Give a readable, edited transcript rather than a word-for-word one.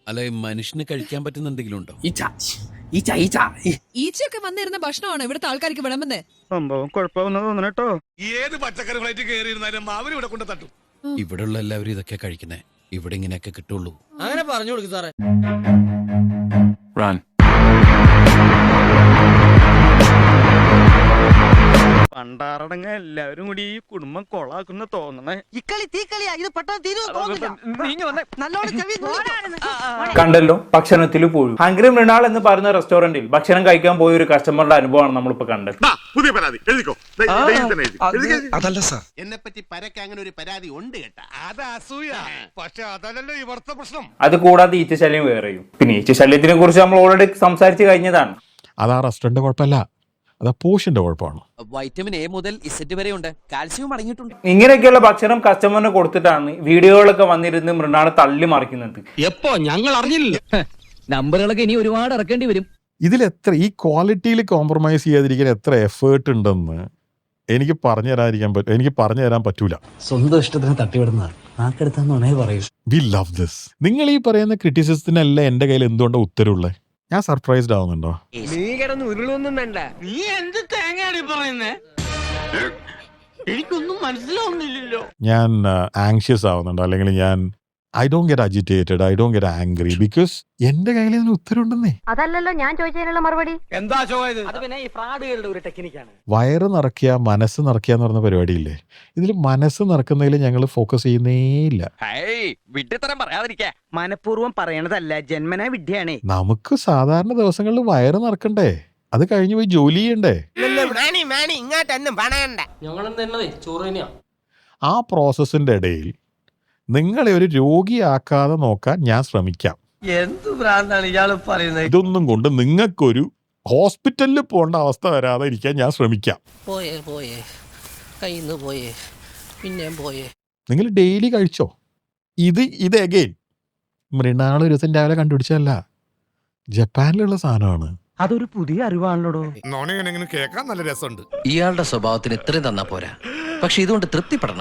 അല്ല മനുഷ്യന് കഴിക്കാൻ പറ്റുന്ന എന്തെങ്കിലും ഉണ്ടോ? ഈച്ചയൊക്കെ വന്നിരുന്ന ഭക്ഷണമാണ് ഇവിടുത്തെ ആൾക്കാർക്ക് വിളമ്പുന്നേ. സംഭവം കുഴപ്പമെന്ന് തോന്നണട്ടോ. ഏത് പച്ചക്കറി ഫ്ലൈറ്റ് കയറിയിരുന്നാലും അവര് ഇവിടെ കൊണ്ട് തട്ടും. ഇവിടെയുള്ള എല്ലാവരും ഇതൊക്കെ കഴിക്കുന്നേ. ഇവിടെ ഇങ്ങനെയൊക്കെ കിട്ടുള്ളൂ. അങ്ങനെ പറഞ്ഞു കൊടുക്കും സാറേ. പണ്ടാറടങ്ങ എല്ലാവരും കൂടി ഈ കുടുംബം കൊളാക്കുന്ന തോന്നണേ. കണ്ടല്ലോ ഭക്ഷണത്തിൽ പോയി. ഹംഗ്രി മൃണാൾ എന്ന് പറയുന്ന റെസ്റ്റോറന്റിൽ ഭക്ഷണം കഴിക്കാൻ പോയ ഒരു കസ്റ്റമറുടെ അനുഭവമാണ് നമ്മളിപ്പോ കണ്ടത്. പുതിയ പരാതി എഴുതിക്കോ. അതല്ല സാർ, എന്നെ പറ്റി പരക്കെ അങ്ങനെ ഒരു പരാതി ഉണ്ട് കേട്ടാ. അത് അസൂയ. പക്ഷെ അതല്ലല്ലോ ഇവിടുത്തെ പ്രശ്നം. അത് കൂടാതെ ഈച്ചശല്യം വേറെയും. പിന്നെ ഈച്ചശല്യത്തിനെ കുറിച്ച് നമ്മൾ ഓൾറെഡി സംസാരിച്ച് കഴിഞ്ഞതാണ്. അത് ആ റെസ്റ്റോറന്റ് കുഴപ്പമല്ല, അത് പോഷന്റെ കുഴപ്പമാണ്. വൈറ്റമിൻ എ മുതൽ ഇസെറ്റ് വരെ ഉണ്ട്, കാൽസ്യവും അടങ്ങിയിട്ടുണ്ട്. ഇങ്ങനെയൊക്കെയുള്ള ഭക്ഷണം കസ്റ്റമറിന് കൊടുത്തിട്ടാണ് വീഡിയോകളൊക്കെ വന്നിരുന്ന് മൃണാളെ തള്ളി മറിക്കുന്നത്. എപ്പോ ഞങ്ങൾ അറിഞ്ഞില്ലല്ലോ. നമ്പറുകളൊക്കെ ഇനി ഒരുപാട് ഇറക്കേണ്ടി വരും. ഇതിൽ എത്ര ഈ ക്വാളിറ്റിയിൽ കോംപ്രമൈസ് ചെയ്യാതിരിക്കാൻ എത്ര എഫേർട്ട് ഉണ്ടെന്ന് എനിക്ക് പറഞ്ഞു തരാൻ പറ്റൂല. സ്വന്തം ഇഷ്ടത്തിന് തട്ടിവിടുന്ന നാക്കെടുത്താന്നേ പറയൂ. We love this. നിങ്ങൾ ഈ പറയുന്ന ക്രിറ്റിസിസത്തിനല്ല എന്റെ കയ്യിൽ എന്തുകൊണ്ടാ ഉത്തരവുള്ളത്? ഞാൻ സർപ്രൈസ്ഡ് ആവുന്നുണ്ടോ? നീ കിടന്ന് ഉരുളൊന്നും വേണ്ട. നീ എന്ത് തേങ്ങയാണ് പറയുന്നേ? എനിക്കൊന്നും മനസ്സിലാവുന്നില്ലല്ലോ. ഞാൻ ആങ്ഷ്യസ് ആവുന്നുണ്ടോ? അല്ലെങ്കിൽ ഞാൻ I don't get agitated, I don't get angry because എന്റെ കയ്യിൽ ഇതിന് ഉത്തരവുണ്ടെന്നേ. അതല്ലല്ലോ ഞാൻ ചോദിച്ചതിനുള്ള മറുപടി. എന്താ ചോദിച്ചത്? അത് പിന്നെ ഈ ഫ്രോഡുകളുടെ ഒരു ടെക്നിക്കാണ്. വയറ് നിറയ്ക്കുക, മനസ്സ് നിറയ്ക്കുക എന്ന് പറഞ്ഞ പരിപാടിയില്ലേ, ഇതിൽ മനസ്സ് നിറക്കുന്നതിൽ ഞങ്ങൾ ഫോക്കസ് ചെയ്യുന്നേ ഇല്ല. വിഡ്ഢിത്തരം പറയാതിരിക്കാ. മനഃപൂർവ്വം പറയണതല്ല, ജന്മനാ വിദ്യയാണേ. നമുക്ക് സാധാരണ ദിവസങ്ങളിൽ വയറ് നിറക്കണ്ടേ? അത് കഴിഞ്ഞ് പോയി ജോലി ചെയ്യണ്ടേ? ആ പ്രോസസ്സിന്റെ ഇടയിൽ നിങ്ങളെ ഒരു രോഗിയാക്കാതെ നോക്കാൻ ഞാൻ ശ്രമിക്കാം. എന്ത് ഭ്രാന്താണ് ഇയാള് പറയുന്നത്? ഇതൊന്നും കൊണ്ട് നിങ്ങൾക്കൊരു ഹോസ്പിറ്റലിൽ പോകേണ്ട അവസ്ഥ വരാതെ ഇരിക്കാൻ ഞാൻ ശ്രമിക്കാം. പോയേ കയ്യിന്ന് പോയേ, പിന്നെയും പോയേ. നിങ്ങൾ ഡെയിലി കഴിച്ചോ. ഇത് എഗെയിൻ മൃണാൾ ഒരു ദിവസം രാവിലെ കണ്ടുപിടിച്ചതല്ല, ജപ്പാനിലുള്ള സാധനമാണ്. അതൊരു പുതിയ അറിവാണല്ലോ. നോണിങ്ങനെ കേൾക്കാൻ നല്ല രസമുണ്ട്. ഇയാളുടെ സ്വഭാവത്തിന് ഇത്രയും തന്നാ പോരാ, പക്ഷെ ഇതുകൊണ്ട് തൃപ്തിപ്പെടണം.